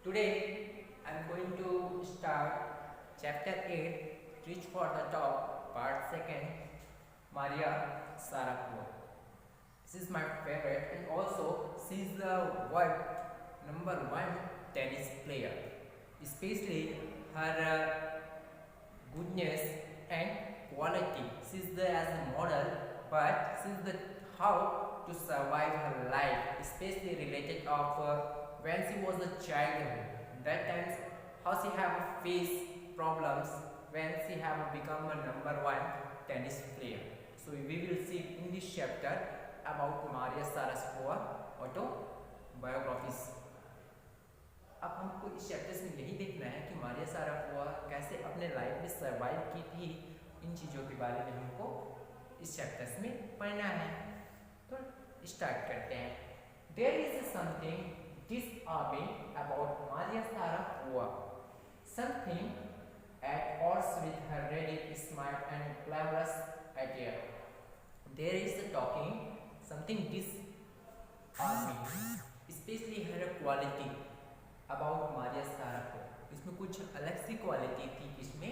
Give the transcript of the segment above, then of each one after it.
Today I'm going to start chapter 8 Reach for the Top part 2 Maria Sharapova. This is my favorite and also she is the world number 1 tennis player. Especially her goodness and quality. She is the as a model but she is the how to survive her life especially related of when she was a child. That times how she have faced problems when she have become a number 1 tennis player. So we will see in this chapter about Maria Sharapova autobiographies. अब हमको इस chapter में यही देखना है कि Maria Sharapova कैसे अपने लाइफ में सर्वाइव की थी। इन चीज़ों के बारे में हमको इस चैप्टर्स में पढ़ना है। तो स्टार्ट करते हैं। There is something disarming about Maria Sharapova, something at odds with her ready smile and glamorous attire. There is talking something disarming, especially her quality about Maria Sharapova. इसमें कुछ अलग सी क्वालिटी थी इसमें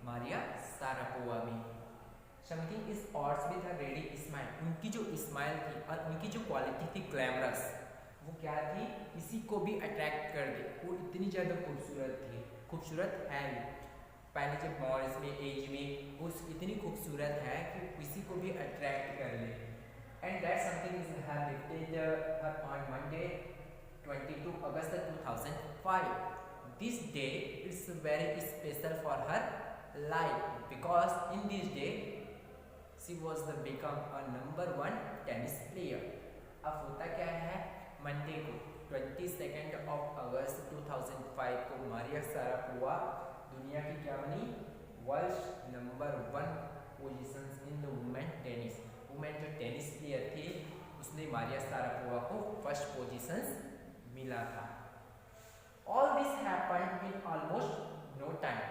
मारिया शारापोवा में। Something is odds with her ready smile, उनकी जो smile थी और उनकी जो क्वालिटी थी ग्लैमरस, वो क्या थी, किसी को भी अट्रैक्ट कर दे। वो इतनी ज़्यादा खूबसूरत थी, खूबसूरत है पहले जब मॉडल्स में एज में वो इतनी खूबसूरत है कि किसी को भी अट्रैक्ट कर ले। And that something is have lifted her on Monday 22 August 2005. This day is very special for her life because in this day she was the become a number 1 tennis player. अब होता क्या है, Monday को 22 अगस्त 2005 को Maria Sharapova दुनिया की क्या बनी, world number 1 positions in the women tennis. Women जो टेनिस प्लेयर थी उसने मारिया शारापोवा को फर्स्ट पोजीशंस मिला था। All this happened in almost no time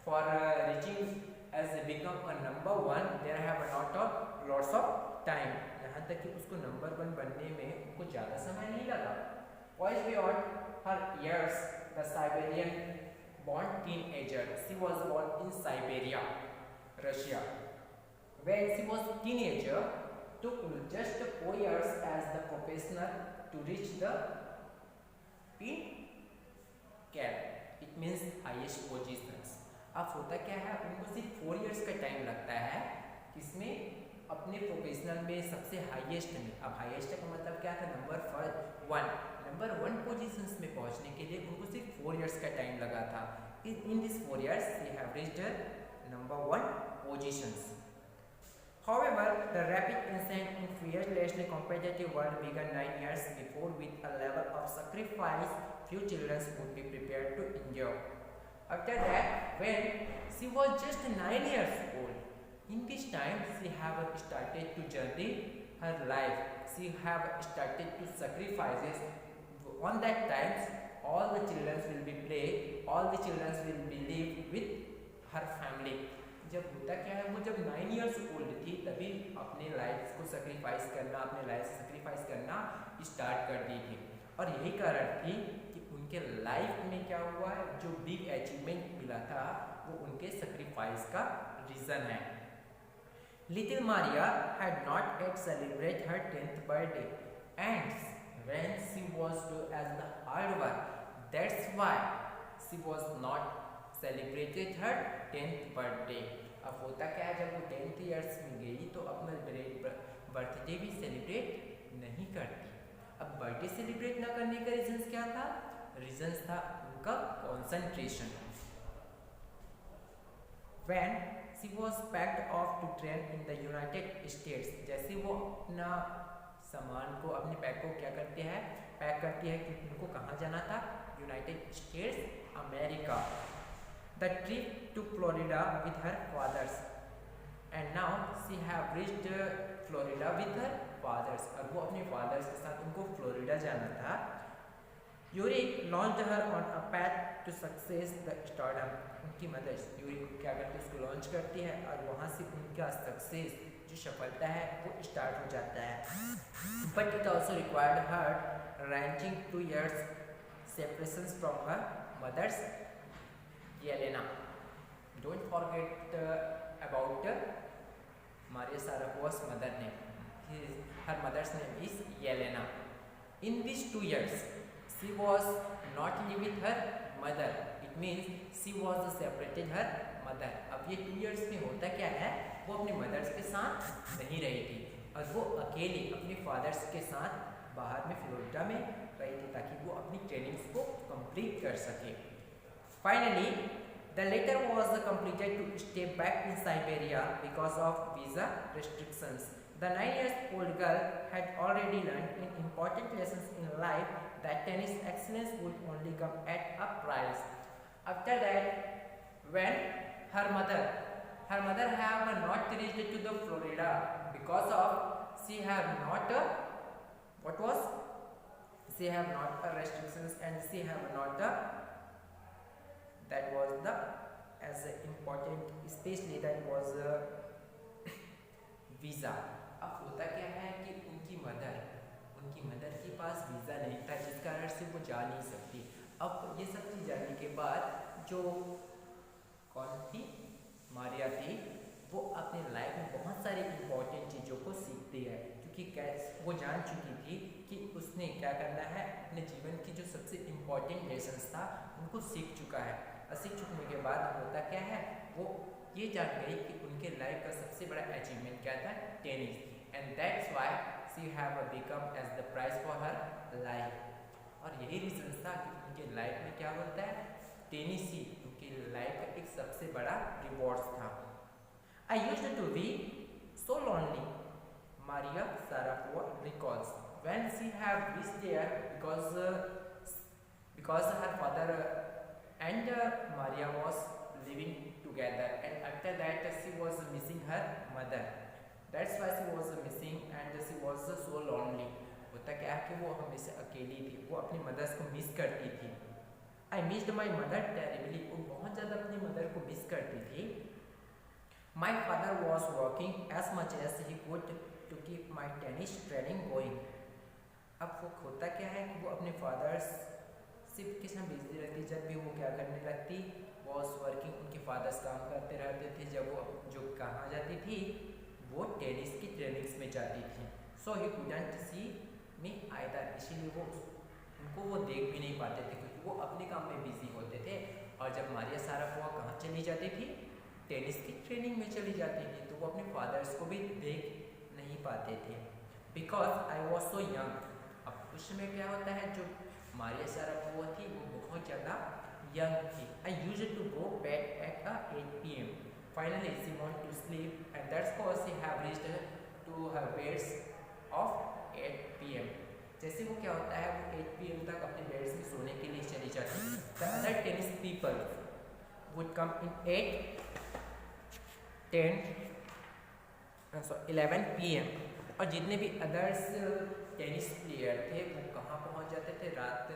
for reaching as become a number 1 there have not a lots of time. यहाँ तक कि उसको नंबर 1 बनने में उनको ज़्यादा समय नहीं लगा। Voice beyond her years the Siberian born teenager, she was born in Siberia, Russia. When she was teenager, took just 4 years as the professional to reach the pinnacle. It means highest positions. अब होता क्या है, उनको सिर्फ 4 years का time लगता है किसमें, अपने प्रोफेशनल में सबसे हाईएस्ट में। अब हाईएस्ट का मतलब क्या था, नंबर 1 पोजीशंस में पहुंचने के लिए उनको सिर्फ 4 इयर्स का टाइम लगा था। In this 4 years they have reached number 1 positions. However, the rapid ascent in fearlessly competitive world began 9 years before with a level of sacrifice few children would be prepared to endure. After that, when she was just 9 years old, in this time she have started to journey her life. She have started to sacrifices. On that times, all the children will be play, all the children will be live with her family. जब होता क्या है, वो जब 9 years old थी तभी अपने life को सेक्रीफाइस करना, अपने लाइफ से सेक्रीफाइस करना स्टार्ट कर दी थी। और यही कारण थी कि उनके लाइफ में क्या हुआ है, जो बिग अचीवमेंट मिला था वो उनके सेक्रीफाइस का रीज़न है। Little Maria had not yet celebrated her 10th birthday, and when she was to as the hard work, that's why she was not celebrated her 10th birthday. अब होता क्या है, जब वो 10th ईयर्स में गई तो अपना बर्थडे भी सेलिब्रेट नहीं करती। अब बर्थडे सेलिब्रेट ना करने का रीजंस क्या था, रीजंस था उनका concentration. When she was packed off to train in the United States, जैसे वो अपना सामान को, अपने पैक को क्या करते हैं, पैक करती है कि उनको कहाँ जाना था, United States America. The trip to Florida with her fathers and now she have reached Florida with her fathers. और वो अपने फादर्स के साथ उनको फ्लोरिडा जाना था। यूरिक launch her on a path to success the stardom. उनकी मदर यूरिक क्या करती है, उसको लॉन्च करती है और वहाँ से उनका सक्सेस जो सफलता है वो स्टार्ट हो जाता है। But it also required her ranching 2 years separations from her mother's Yelena. Don't forget about Maria Sharapova's mother name. Her mother's name is Yelena. In these 2 years, she was not living with her mother. It means she was separated her mother. अब ये 2 years में होता क्या है, वो अपने mother's के साथ नहीं रही थी और वो अकेले अपने फादर्स के साथ बाहर में फ्लोरिडा में रही थी ताकि वो अपनी ट्रेनिंग्स को कंप्लीट कर सके. Finally, the letter was completed to stay back in Siberia because of visa restrictions. The 9-year-old girl had already learned in important lessons in life that tennis excellence would only come at a price. After that, when her mother have not reached to the Florida because of she have not restrictions and she have not that was the as important, especially that was visa. अब होता क्या है कि उनकी mother के पास visa नहीं था जिस कारण से वो जा नहीं सकती. अब ये सब चीज़ जानने के बाद जो कौन थी, मारिया थी, वो अपने लाइफ में बहुत सारी इम्पोर्टेंट चीज़ों को सीखती है क्योंकि वो जान चुकी थी कि उसने क्या करना है, अपने जीवन की जो सबसे इम्पोर्टेंट लेसन्स था उनको सीख चुका है. और सीख चुकने के बाद होता क्या है, वो ये जान गई कि उनके लाइफ का सबसे बड़ा अचीवमेंट क्या था, tennis. And that's why she have become as the prize for her life. और यही रीजन था कि उनके लाइफ में क्या बोलता है, टेनिस ही उनकी लाइफ का एक सबसे बड़ा रिवॉर्ड था. I used to be so lonely, Maria Sharapova recalls. When she had reached there because her father and Maria was living together, and after that she was missing her mother. That's why she was missing and she was so lonely. होता क्या है कि वो हमेशा अकेली थी, वो अपनी मदर्स को मिस करती थी. I missed my mother terribly. वो बहुत ज़्यादा अपनी मदर को मिस करती थी. My father was working as much as he could to keep my tennis training going. अब वो होता क्या है कि वो अपने फादर्स सिर्फ किस में बिजी रहती, जब भी वो क्या करने लगती, वॉज वर्किंग, उनके फादर्स काम करते रहते थे. जब वो जो कहाँ जाती थी, वो टेनिस की ट्रेनिंग्स में जाती थी. सो he couldn't see me either, इसीलिए वो उनको वो देख भी नहीं पाते थे क्योंकि वो अपने काम में बिजी होते थे. और जब मारिया शारापोवा कहाँ चली जाती थी, टेनिस की ट्रेनिंग में चली जाती थी, तो वो अपने फादर्स को भी देख नहीं पाते थे. Because I was so young. अब उस समय क्या होता है, जो मारिया शारापोवा थी वो बहुत ज़्यादा यंग थी. I used to go bed at 8 PM. Finally she want to sleep and that's cause she have reached to her beds of 8 PM. जैसे वो क्या होता है, वो 8 PM तक अपने बेड्स में सोने के लिए चली जाती है. The other tennis people would come in 8, 10 11 PM. और जितने भी अदर्स टेनिस प्लेयर थे वो कहाँ पहुँच जाते थे, रात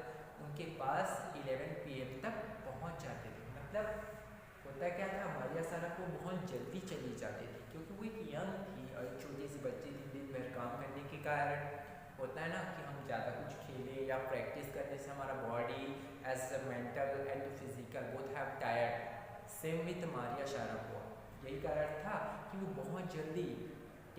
उनके पास 11 PM तक पहुँच जाते थे. मतलब होता क्या था, मारिया शारापोवा बहुत जल्दी चली जाती थी क्योंकि वो एक यंग थी और एक छोटी सी बच्ची थी. दिन भर काम करने के कारण होता है ना कि हम ज़्यादा कुछ खेलें या प्रैक्टिस करने से हमारा body as a mental and physical both have tired. Same with Maria Sharapova. यही कारण था कि वो बहुत जल्दी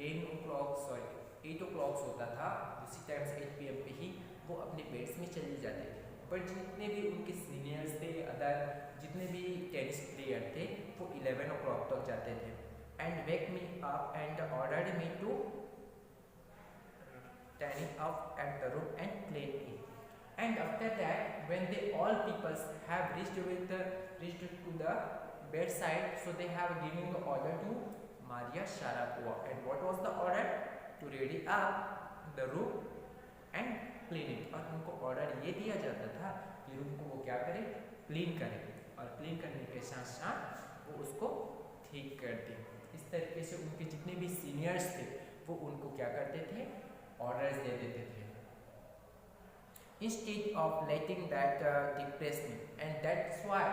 8 o'clock होता था, उसी टाइम से 8 PM पे ही वो अपने बेड्स में चली जाते थे. बट जितने भी उनके सीनियर्स थे, अदर जितने भी टेनिस प्लेयर थे, वो 11 o'clock तक जाते थे. And wake me up and ordered me to turning up at the room and play it. And after that, when they all people have reached to the bedside, so they have given the order to Maria Sharapova. And what was the order? To ready up the room and clean it. और उनको order ये दिया जाता था कि room को वो क्या करे, क्लीन करे. और क्लीन करने के साथ साथ वो उसको ठीक करते. इस तरीके से उनके जितने भी सीनियर्स थे वो उनको क्या करते थे, ऑर्डर्स दे देते थे. Instead of letting that depress me, and that's why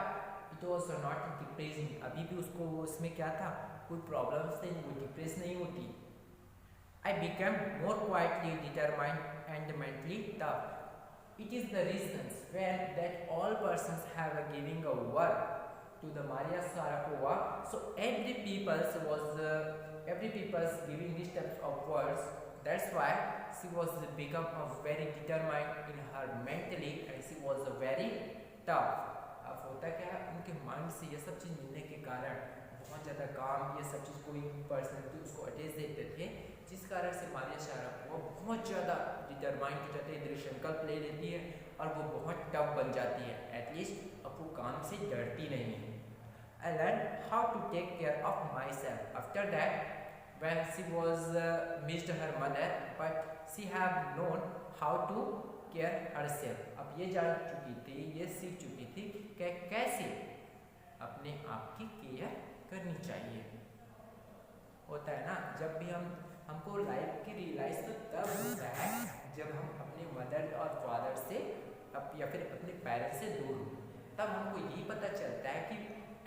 it was not depressing. अभी भी उसको उसमें क्या था, कोई प्रॉब्लम्स नहीं, वो डिप्रेस नहीं होती. I became more quietly determined and mentally tough. It is the reasons when that all persons have a giving a work to the Maria Sharapova. So every people's giving these types of words. That's why she was become a very determined in her mentally and she was a very tough. अब होता क्या है, उनके mind से ये सब चीज़ मिलने के कारण बहुत ज़्यादा काम ये सब चीज़ कोई पर्सनैलिटी उसको अटैच देते थे, जिस कारण से मारिया शारापोवा बहुत ज़्यादा डिटरमाइंड हो जाते हैं, दृढ़ संकल्प ले लेती है और वो बहुत टफ बन जाती है। एटलीस्ट अब वो काम से डरती नहीं है। I learned how to take care of myself. After that, when she was missed her mother, but she have known how to care herself. अब ये जान चुकी थी, ये सीख चुकी थी कि कैसे अपने आप की केयर करनी चाहिए। होता है ना, जब भी हमको लाइफ की रियलाइज तो तब होता है जब हम अपने मदर और फादर से या फिर अपने पेरेंट्स से दूर हो, तब हमको यही पता चलता है कि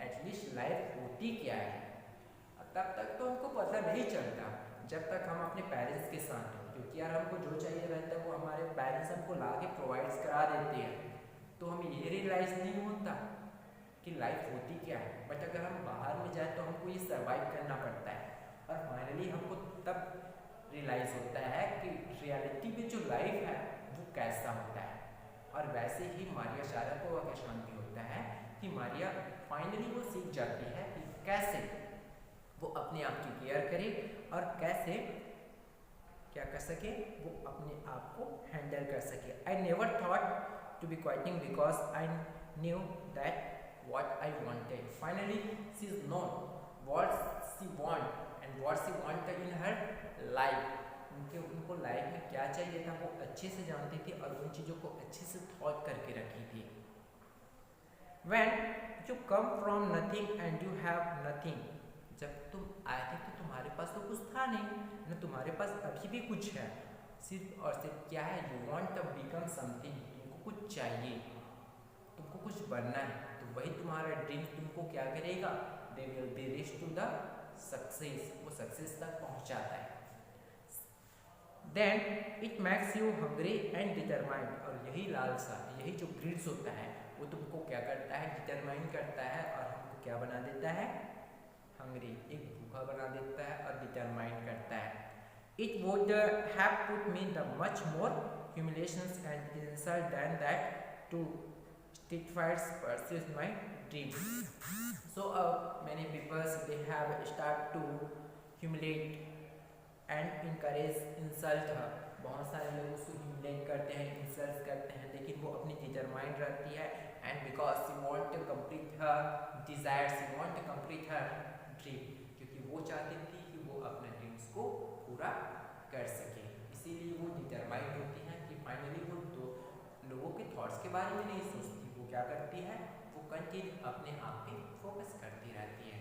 एटलीस्ट लाइफ होती क्या है। तब तक तो हमको पता नहीं चलता जब तक हम अपने पेरेंट्स के साथ हैं, क्योंकि यार हमको जो चाहिए रहता है वो हमारे पेरेंट्स हमको ला के प्रोवाइड्स करा देते हैं, तो हमें ये रियलाइज़ नहीं होता कि लाइफ होती क्या है। बट अगर हम बाहर में जाए तो हमको ये सर्वाइव करना पड़ता है और फाइनली हमको तब रियलाइज़ होता है कि रियलिटी में जो लाइफ है वो कैसा होता है। और वैसे ही मारिया शारापोवा के साथ भी होता है कि मारिया फाइनली वो सीख जाती है कि कैसे वो अपने आप की केयर करे और कैसे क्या कर सके, वो अपने आप को हैंडल कर सके। I never thought to be quitting because I knew that what I wanted. Finally, she is known what she want and what she wanted in her life. उनको लाइफ में क्या चाहिए था वो अच्छे से जानती थी और उन चीज़ों को अच्छे से थॉट करके रखी थी। When you come from nothing and you have nothing, जब तुम आए थे तो तुम्हारे पास तो कुछ था नहीं, न तुम्हारे पास अभी भी कुछ है, सिर्फ और सिर्फ क्या है, you want to become something, तुमको कुछ चाहिए, तुमको कुछ बनना है, तो वही तुम्हारा ड्रीम तुमको क्या करेगा, they will be reach to the success, वो सक्सेस तक पहुंचाता है। Then it makes you hungry and determined, और यही लालसा, यही जो ग्रिड्स होता है वो तुमको क्या करता है, डिटरमाइन करता है और हमको क्या बना देता है, हंग्री, एक भूखा बना देता है और डिटरमाइन करता है। It would have put me in the much more humiliations and insult than that to steadfast pursue my dream. So many people they have start to humiliate and encourage insult her. बहुत सारे लोग उसको humiliate करते हैं, insult करते हैं, लेकिन वो अपनी determined रहती है and because she want to complete her desires, she want to complete her dream, क्योंकि वो चाहती थी कि वो अपने ड्रीम्स को पूरा कर सके, इसीलिए वो डिटरमाइंड होती हैं कि फाइनली वो दो लोगों के थॉट्स के बारे में नहीं सोचती, वो क्या करती है, वो कंटिन्यू अपने आप पे फोकस करती रहती है।